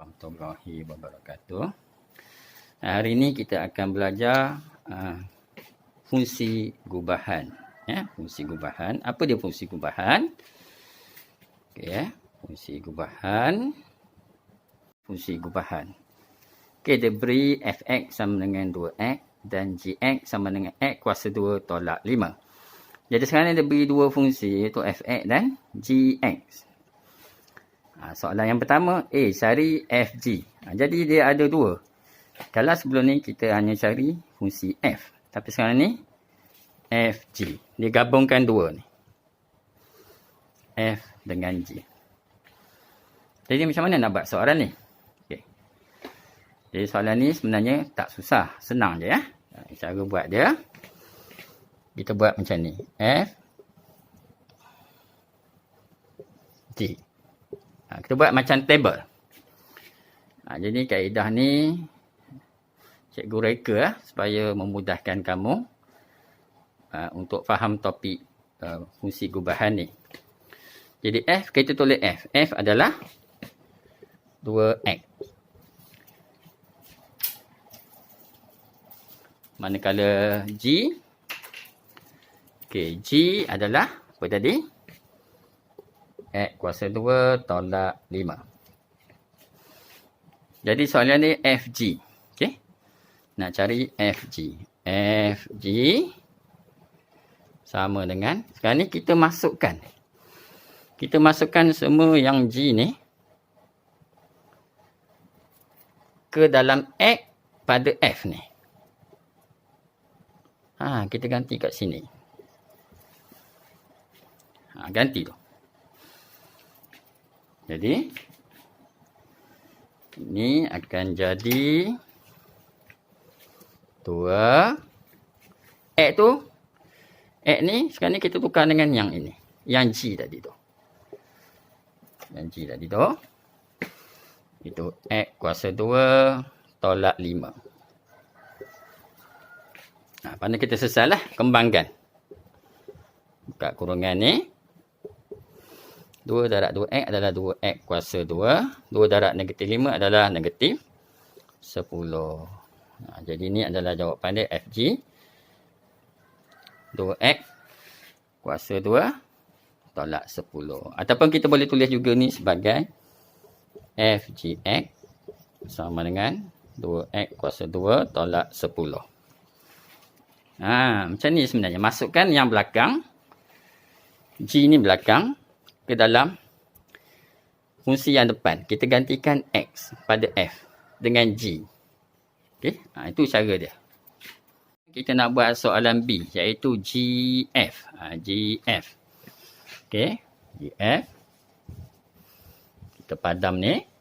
warahmatullahi wabarakatuh. Hari ini kita akan belajar fungsi gubahan. Fungsi gubahan. Apa dia fungsi gubahan? Fungsi gubahan. Fungsi gubahan. Dia beri fx sama dengan 2x dan gx sama dengan x kuasa 2 tolak 5. Jadi sekarang dia beri dua fungsi, iaitu fx dan gx. Soalan yang pertama, cari fg. Jadi dia ada dua. Kalau sebelum ni kita hanya cari fungsi f. Tapi sekarang ni fg. Dia gabungkan dua ni. F dengan g. Jadi macam mana nak buat soalan ni? Jadi soalan ni sebenarnya tak susah. Senang je ya. Cara buat dia, kita buat macam ni. F G. Kita buat macam table. Jadi kaedah ni cikgu reka supaya memudahkan kamu untuk faham topik fungsi gubahan ni. Jadi F, kita tulis F. F adalah 2x. Manakala G, G adalah apa tadi? X kuasa 2 tolak 5. Jadi soalan ni FG. Nak cari FG. FG sama dengan, sekarang ni kita masukkan. Kita masukkan semua yang G ni ke dalam X pada F ni. Kita ganti kat sini. Ganti tu. Jadi ini akan jadi 2 X tu. X ni sekarang ni kita tukar dengan yang ini. Yang G tadi tu. Yang G tadi tu. Itu X kuasa 2 tolak 5. Pada kita selesai lah. Kembangkan. Buka kurungan ni. 2 darab 2x adalah 2x kuasa 2. 2 darab negatif 5 adalah negatif 10. Jadi ini adalah jawapan dia FG. 2x kuasa 2 tolak 10. Ataupun kita boleh tulis juga ni sebagai FGX sama dengan 2x kuasa 2 tolak 10. Macam ni sebenarnya. Masukkan yang belakang. G ni belakang. Ke dalam fungsi yang depan. Kita gantikan X pada F. Dengan G. Itu cara dia. Kita nak buat soalan B. Iaitu GF. GF. GF. Kita padam ni.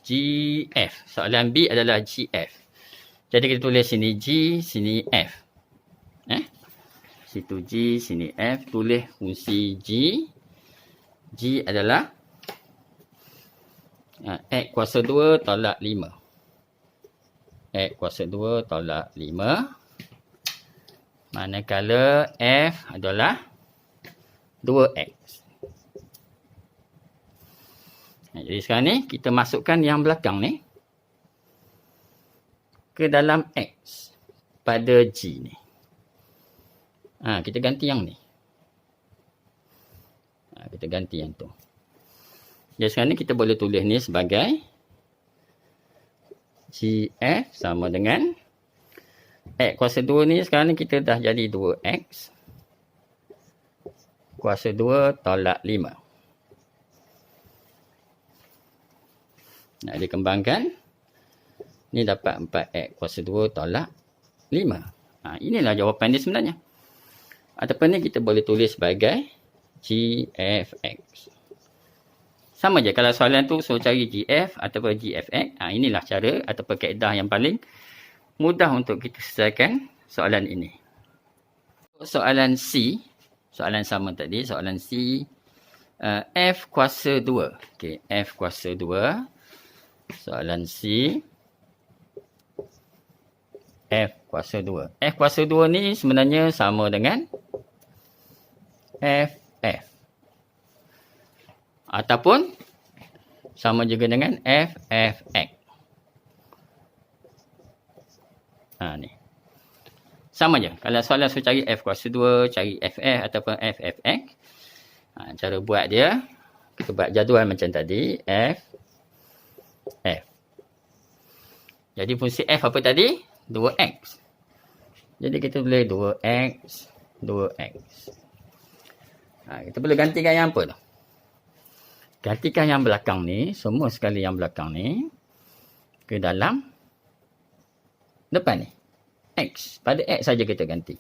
GF. Soalan B adalah GF. Jadi kita tulis sini G, sini F. Situ G, sini F. Tulis fungsi G. G adalah X kuasa 2 tolak 5. X kuasa 2 tolak 5. Manakala F adalah 2X. Jadi sekarang ni kita masukkan yang belakang ni ke dalam X pada G ni. Kita ganti yang ni. Kita ganti yang tu. Jadi sekarang ni kita boleh tulis ni sebagai GF sama dengan X kuasa 2 ni sekarang ni kita dah jadi 2X kuasa 2 tolak 5. Nak dikembangkan. Ni dapat 4x kuasa 2 tolak 5. Inilah jawapan dia sebenarnya. Ataupun ni kita boleh tulis sebagai GFX. Sama je. Kalau soalan tu suruh cari GF ataupun GFX. Inilah cara ataupun kaedah yang paling mudah untuk kita selesaikan soalan ini. Soalan C. Soalan sama tadi. Soalan C. F kuasa 2. F kuasa 2. Soalan C. F kuasa 2. F kuasa 2 ni sebenarnya sama dengan F. Ataupun sama juga dengan F. Ni. Sama je. Kalau soalan suruh cari F kuasa 2, cari F ataupun F. Cara buat dia, kita buat jadual macam tadi. F. Jadi fungsi F apa tadi? 2x. Jadi kita boleh 2x. Kita boleh gantikan yang apa tu? Gantikan yang belakang ni, semua sekali yang belakang ni, ke dalam depan ni. X. Pada X saja kita ganti.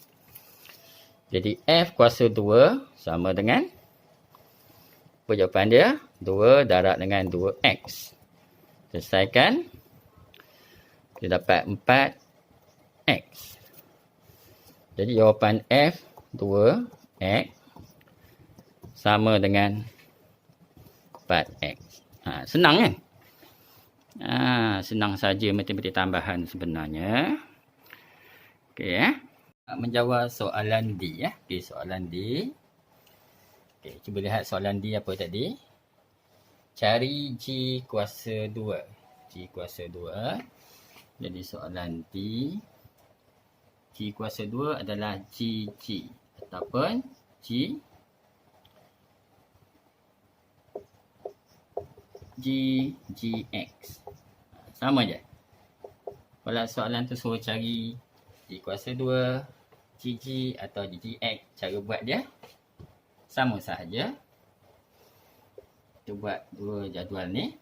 Jadi F kuasa 2 sama dengan, apa jawapan dia? 2 darab dengan 2x. Selesaikan. Kita dapat 4x. Jadi jawapan F 2x sama dengan 4x. Senang kan? Senang saja matematik tambahan sebenarnya. Okey. Menjawab soalan D. Okey, soalan D. Okey, cuba lihat soalan D apa tadi. Cari G kuasa 2. G kuasa 2. Jadi soalan D. G kuasa 2 adalah GG. Ataupun GX. Sama je. Kalau soalan tu suruh cari G kuasa 2, GG atau GX, cara buat dia sama sahaja. Kita buat dua jadual ni.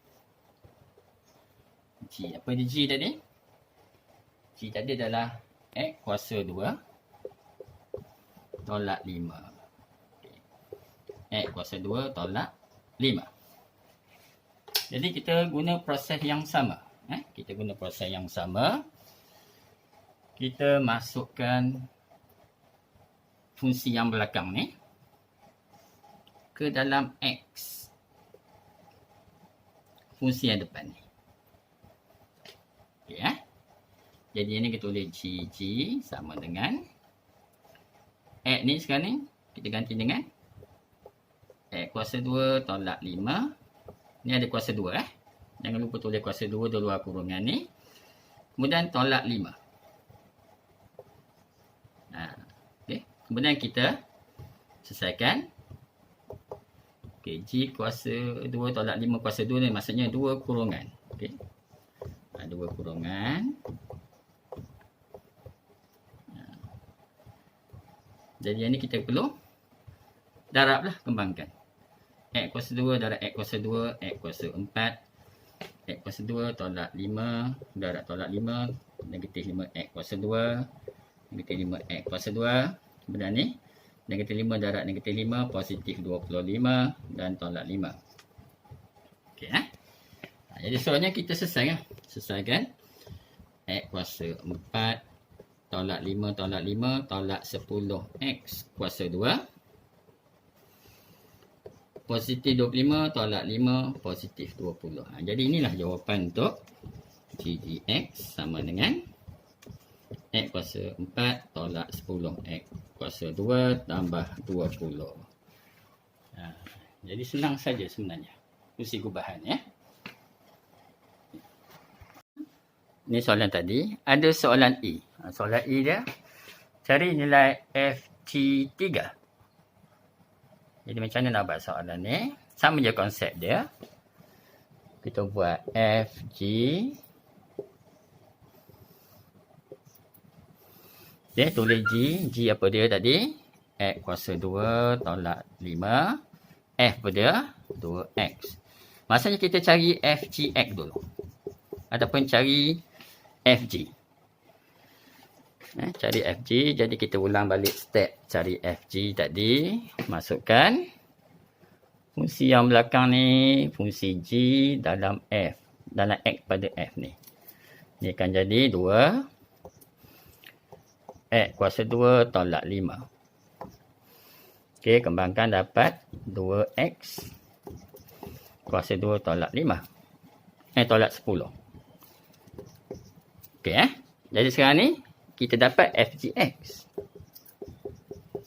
G. Apa dia G tadi? G tadi adalah X kuasa 2 tolak 5. Okay. X kuasa 2 tolak 5. Jadi kita guna proses yang sama. Kita guna proses yang sama. Kita masukkan fungsi yang belakang ni ke dalam X. Fungsi yang depan ni. Okay, Jadi ini kita tulis GG sama dengan X ni sekarang ni kita ganti dengan X kuasa 2 tolak 5. Ni ada kuasa 2 Jangan lupa tulis kuasa 2 di luar kurungan ni. Kemudian tolak 5. Okay. Kemudian kita selesaikan. Okay, G kuasa 2 tolak 5 kuasa 2 ni maksudnya 2 kurungan. Okay. 2 kurungan. Jadi yang ni kita perlu darablah, kembangkan. X kuasa 2 darab X kuasa 2, X kuasa 4. X kuasa 2 tolak 5, darab tolak 5, negatif 5 X kuasa 2, negatif 5 X kuasa 2. Kemudian ni, negatif 5 darab negatif 5, positif 25 dan tolak 5. Okey, jadi soalnya kita selesaikan. X kuasa 4 tolak 5 tolak 5 tolak 10 X kuasa 2. Positif 25 tolak 5 positif 20. Jadi inilah jawapan untuk GGX sama dengan X kuasa 4 tolak 10 X kuasa 2 tambah 20. Jadi senang saja sebenarnya fungsi gubahan Ini soalan tadi. Ada soalan E. Soalan E dia cari nilai FT3. Jadi macam mana nak buat soalan ni? Sama je konsep dia. Kita buat FG. Okay, tulis G. G apa dia tadi? X kuasa 2 tolak 5. F apa dia? 2X. Maksudnya kita cari FGX dulu. Ataupun cari FG. Cari FG. Jadi kita ulang balik step cari FG tadi. Masukkan fungsi yang belakang ni. Fungsi G dalam F. Dalam X pada F ni. Ini akan jadi 2. X kuasa 2 tolak 5. Okey, kembangkan dapat 2X kuasa 2 tolak 5. Tolak 10. Okey, jadi sekarang ni kita dapat FGX.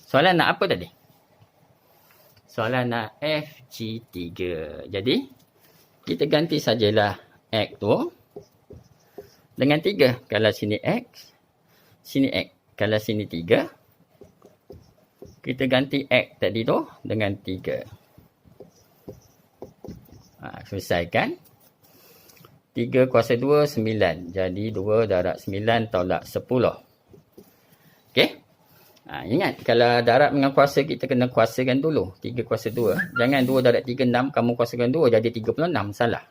Soalan nak apa tadi? Soalan nak FG3. Jadi, kita ganti sajalah X tu dengan 3. Kalau sini X, sini X. Kalau sini 3, kita ganti X tadi tu dengan 3. Selesaikan. 3 kuasa 2, 9. Jadi 2 darab 9 tolak 10. Okey. Ingat, kalau darab dengan kuasa, kita kena kuasakan dulu. 3 kuasa 2. Jangan 2 darab 3, 6. Kamu kuasakan 2, jadi 36. Salah.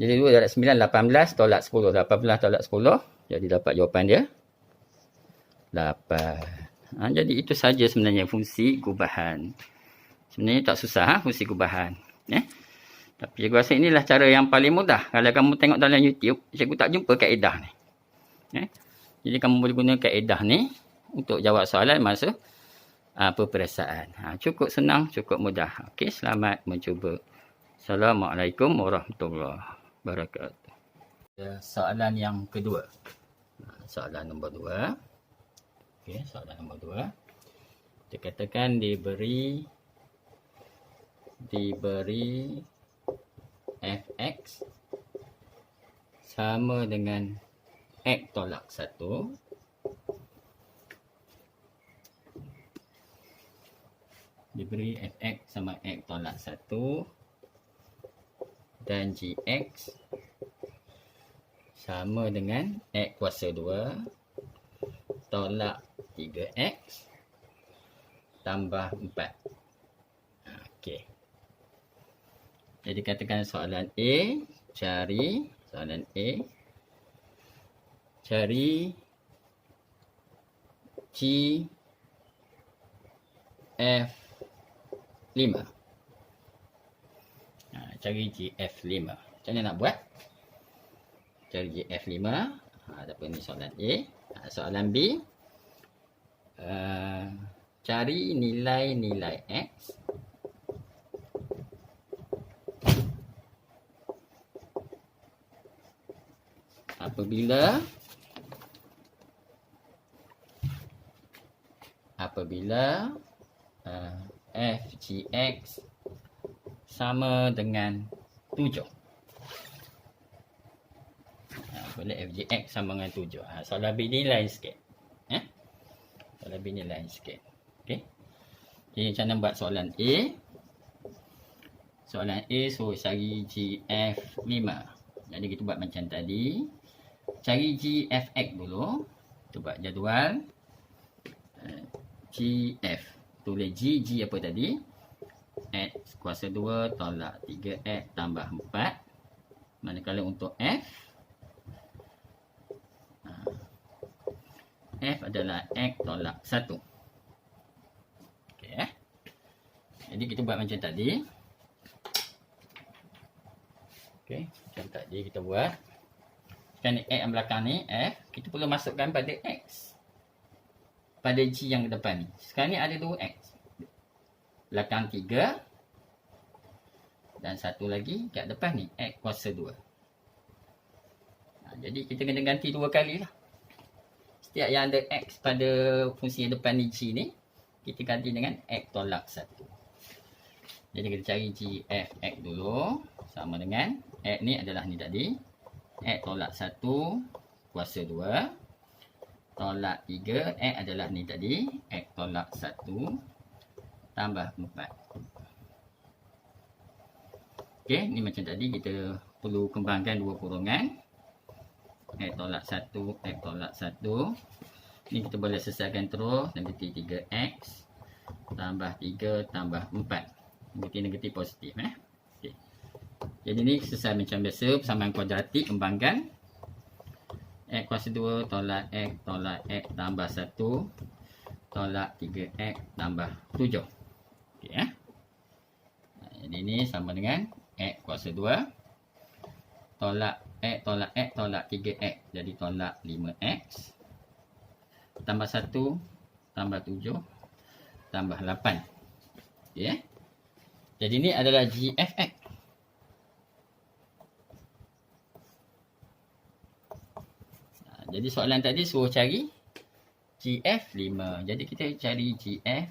Jadi 2 darab 9, 18 tolak 10. 18 tolak 10. Jadi dapat jawapan dia 8. Jadi itu saja sebenarnya fungsi gubahan. Sebenarnya tak susah fungsi gubahan. Tapi cikgu rasa inilah cara yang paling mudah. Kalau kamu tengok dalam YouTube, cikgu tak jumpa kaedah ni. Jadi kamu boleh guna kaedah ni untuk jawab soalan masa peperiksaan. Cukup senang, cukup mudah. Okey, selamat mencuba. Assalamualaikum warahmatullahi wabarakatuh. Soalan yang kedua. Soalan nombor 2. Okey, soalan nombor 2. Kita katakan diberi fx sama dengan x tolak 1 diberi fx sama x tolak 1 dan gx sama dengan x kuasa 2 tolak 3x tambah 4. Okey. Jadi katakan soalan A, cari GF5. Cari GF5. Macam mana nak buat? Cari GF5. Apa ni soalan A. Soalan B. Cari nilai-nilai X apabila FGX sama dengan 7. Apabila FGX sama dengan 7. Soalan B ni lain sikit. Soalan B ni lain sikit. Okey. Jadi macam mana buat soalan A? Soalan A suruh cari GF5. Jadi kita buat macam tadi. Cari GFX dulu. Kita buat jadual. GF. Tulis G apa tadi? X kuasa 2 tolak 3X tambah 4. Manakala untuk F. F adalah X tolak 1. Okey. Jadi kita buat macam tadi. Okey. Macam tadi kita buat. Sekarang ni X yang belakang ni F. Kita perlu masukkan pada X. Pada G yang depan ni. Sekarang ni ada 2X. Belakang 3. Dan satu lagi kat depan ni. X kuasa 2. Jadi kita kena ganti 2 kali lah. Setiap yang ada X pada fungsi yang depan ni G ni. Kita ganti dengan X tolak 1. Jadi kita cari GFX dulu. Sama dengan X ni adalah ni tadi. X tolak 1 kuasa 2 tolak 3. X adalah ni tadi. X tolak 1 tambah 4. Okey, ni macam tadi kita perlu kembangkan dua kurungan. X tolak 1, X tolak 1. Ni kita boleh selesaikan terus. Negatif 3X tambah 3 tambah 4. Negatif positif. Okay. Jadi ni selesai macam biasa. Persamaan kuadratik kembangkan. X kuasa 2 tolak X tambah 1 tolak 3X tambah 7. Okay, jadi ni sama dengan X kuasa 2 tolak X tolak X tolak 3X. Jadi tolak 5X tambah 1 tambah 7 tambah 8. Okay. Jadi ni adalah GFX. Jadi soalan tadi suruh cari GF 5. Jadi kita cari GF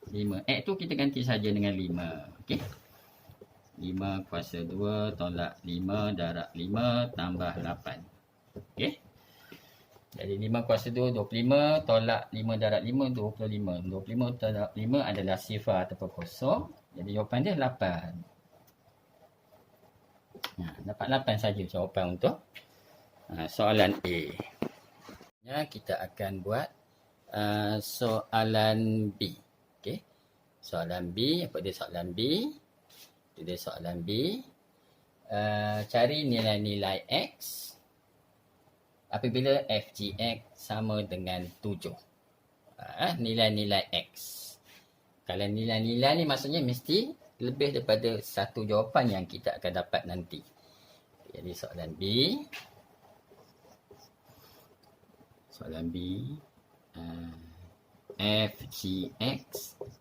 5. X tu kita ganti saja dengan 5. Okey. 5 kuasa 2 tolak 5 darab 5 tambah 8. Okey. Jadi 5 kuasa 2, 25 tolak 5 darab 5, 25. 25 tolak 5 adalah sifar ataupun kosong. Jadi jawapan dia 8. Dapat 8 saja jawapan untuk soalan A. Kita akan buat soalan B. Okey. Soalan B, apa dia soalan B? Itu dia soalan B. Cari nilai-nilai X apabila FGX sama dengan 7. Nilai-nilai X. Kalau nilai-nilai ni maksudnya mesti lebih daripada satu jawapan yang kita akan dapat nanti. Jadi soalan B. Soalan B. FGX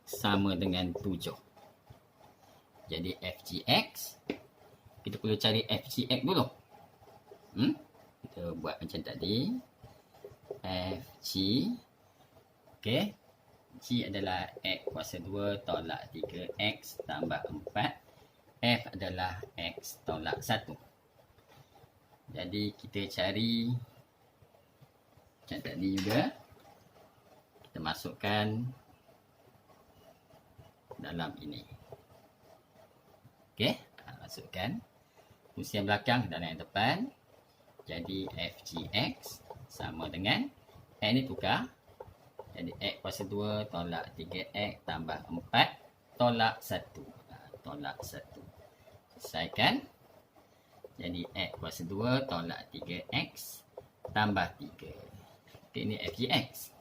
sama dengan 7. Jadi FGX, kita perlu cari FGX dulu. Kita buat macam tadi. FG. Okey. G adalah X kuasa 2 tolak 3X tambah 4. F adalah X tolak 1. Jadi kita cari macam tadi juga. Kita masukkan dalam ini. Okey. Masukkan fungsi yang belakang dan yang depan. Jadi FGX sama dengan X ni tukar. Jadi X kuasa 2 tolak 3X tambah 4 tolak 1. Tolak 1. Selesaikan. Jadi X kuasa 2 tolak 3X tambah 3. Okey, ini FGX.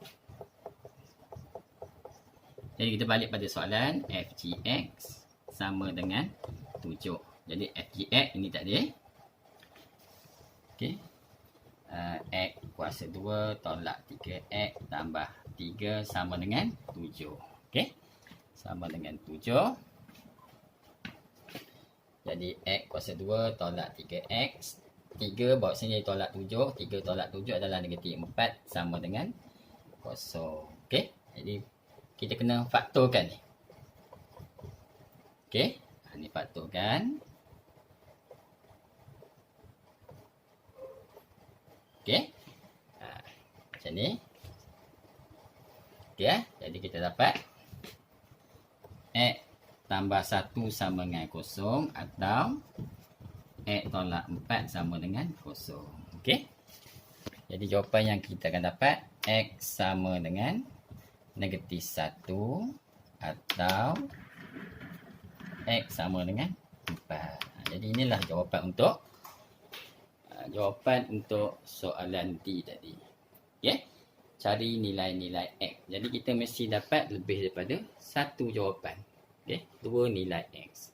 Jadi kita balik pada soalan. FGX sama dengan 7. Jadi FGX ini tadi. Okey. X kuasa 2 tolak 3X tambah 3 sama dengan 7. Okey. Sama dengan 7. Jadi X kuasa 2 tolak 3X. 3 bawa sini tolak 7. 3 tolak 7 adalah negatif 4 sama dengan 0. Okey. Jadi kita kena faktorkan ni. Okey. Ini faktorkan. Okey. Macam ni. Okey. Jadi kita dapat X tambah 1 sama dengan 0 atau X tolak 4 sama dengan 0. Okey. Jadi jawapan yang kita akan dapat X sama dengan negatif 1 atau X sama dengan 4. Jadi inilah jawapan untuk soalan D tadi. Okey. Cari nilai-nilai X. Jadi kita mesti dapat lebih daripada satu jawapan. Okey, 2 nilai X.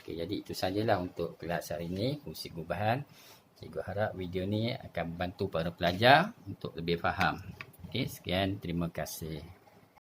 Okey, jadi itu sajalah untuk kelas hari ini, fungsi gubahan. Cikgu harap video ni akan membantu para pelajar untuk lebih faham. Okey, sekian, terima kasih.